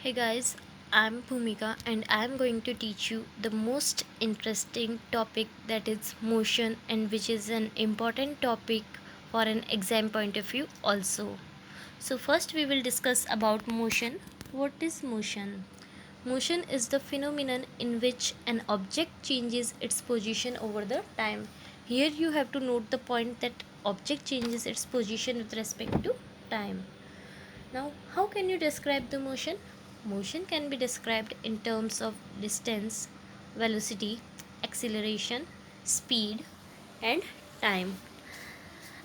Hey guys, I'm Bhumika and I'm going to teach you the most interesting topic, that is motion, and which is an important topic for an exam point of view also. So first we will discuss about motion. What is motion? Motion is the phenomenon in which an object changes its position over the time. Here you have to note the point that object changes its position with respect to time. Now, how can you describe the motion? Motion can be described in terms of distance, velocity, acceleration, speed, and time.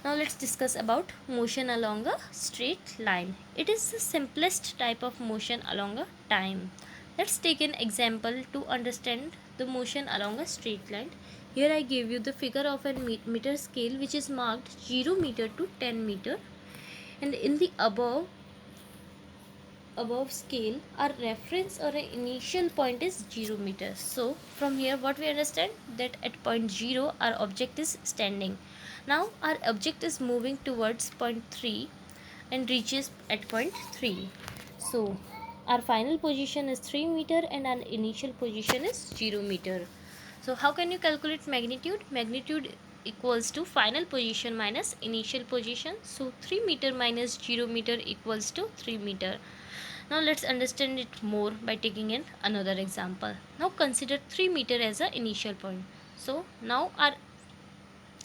Now let's discuss about motion along a straight line. It is the simplest type of motion along a time. Let's take an example to understand the motion along a straight line. Here I give you the figure of a meter scale which is marked 0 meter to 10 meter, and in the above scale, our reference or an initial point is 0 meters. So from here what we understand, that at point 0 our object is standing. Now our object is moving towards point 3 and reaches at point 3. So our final position is 3 meter and our initial position is 0 meter. So how can you calculate magnitude? Magnitude equals to final position minus initial position. So 3 meter minus 0 meter equals to 3 meter. Now let's understand it more by taking in another example. Now consider 3 meter as a initial point. So now our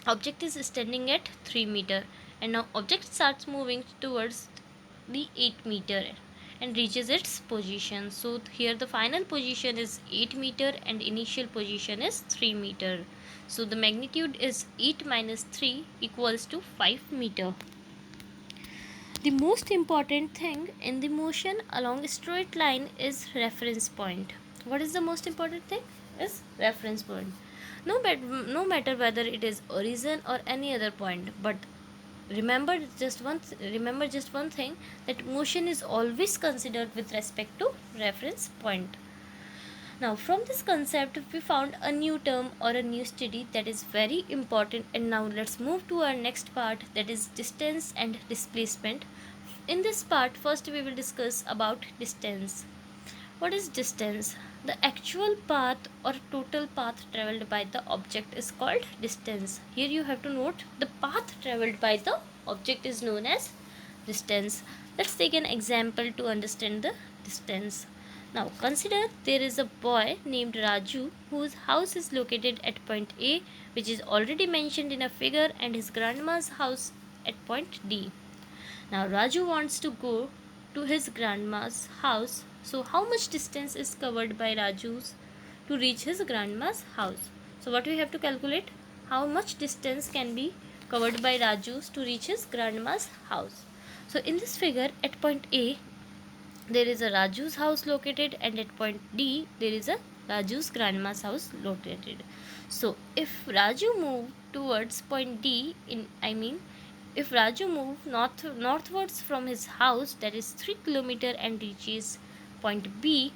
object is standing at 3 meter, and now object starts moving towards the 8 meter and reaches its position. So here the final position is 8 meter and initial position is 3 meter. So the magnitude is 8 minus 3 equals to 5 meter. The most important thing in the motion along a straight line is reference point. What is the most important thing? Is reference point. No matter whether it is origin or any other point, but remember just one thing, that motion is always considered with respect to reference point. Now, from this concept, we found a new term or a new study that is very important. And now, let's move to our next part, that is distance and displacement. In this part, first we will discuss about distance. What is distance? The actual path or total path traveled by the object is called distance. Here you have to note the path traveled by the object is known as distance. Let's take an example to understand the distance. Now consider there is a boy named Raju whose house is located at point A, which is already mentioned in a figure, and his grandma's house at point D. Now Raju wants to go to his grandma's house. So how much distance is covered by Raju's to reach his grandma's house? So what we have to calculate, how much distance can be covered by Raju's to reach his grandma's house. So in this figure at point A there is a Raju's house located, and at point D there is a Raju's grandma's house located. So if Raju moved towards point D, if Raju moved northwards from his house, that is 3 kilometer, and reaches point B,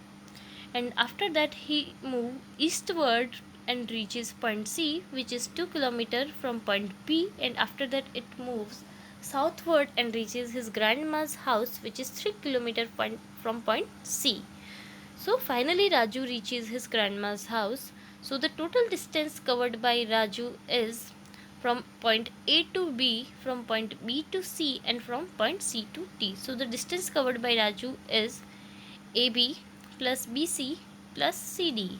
and after that he moved eastward and reaches point C, which is 2 kilometer from point B, and after that it moves southward and reaches his grandma's house, which is 3 kilometer from point C. So finally Raju reaches his grandma's house. So the total distance covered by Raju is from point A to B, from point B to C, and from point C to D. So the distance covered by Raju is AB plus BC plus CD,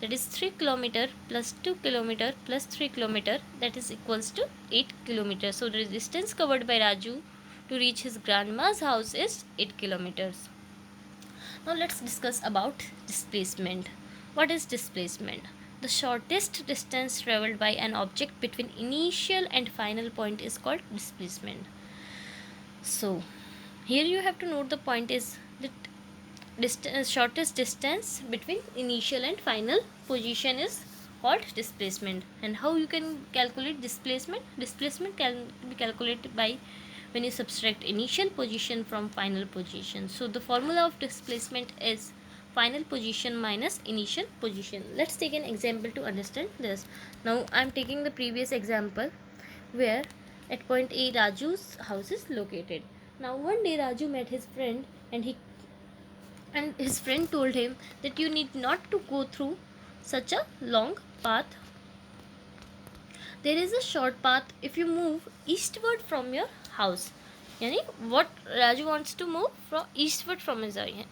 that is 3 kilometer plus 2 kilometer plus 3 kilometer, that is equals to 8 kilometers. So the distance covered by Raju to reach his grandma's house is 8 kilometers. Now let's discuss about displacement. What is displacement? The shortest distance traveled by an object between initial and final point is called displacement. So here you have to note the point is that shortest distance between initial and final position is called displacement. And how you can calculate displacement? Displacement can be calculated by when you subtract initial position from final position. So the formula of displacement is final position minus initial position. Let's take an example to understand this. Now I am taking the previous example where at point A Raju's house is located. Now one day Raju met his friend and he And his friend told him that you need not to go through such a long path. There is a short path if you move eastward from your house. Yani what Raju wants to move from eastward from his house.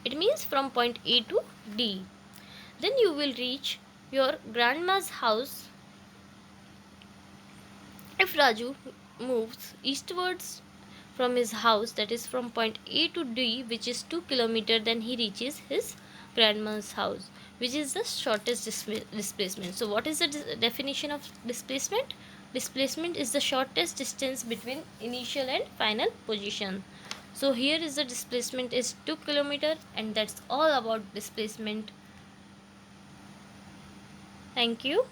It means from point A to D. Then you will reach your grandma's house. If Raju moves eastwards from his house, that is from point A to D, which is 2 kilometers, then he reaches his grandma's house, which is the shortest displacement. So what is the definition of displacement? Displacement is the shortest distance between initial and final position. So here is the displacement is 2 kilometers, and that's all about displacement. Thank you.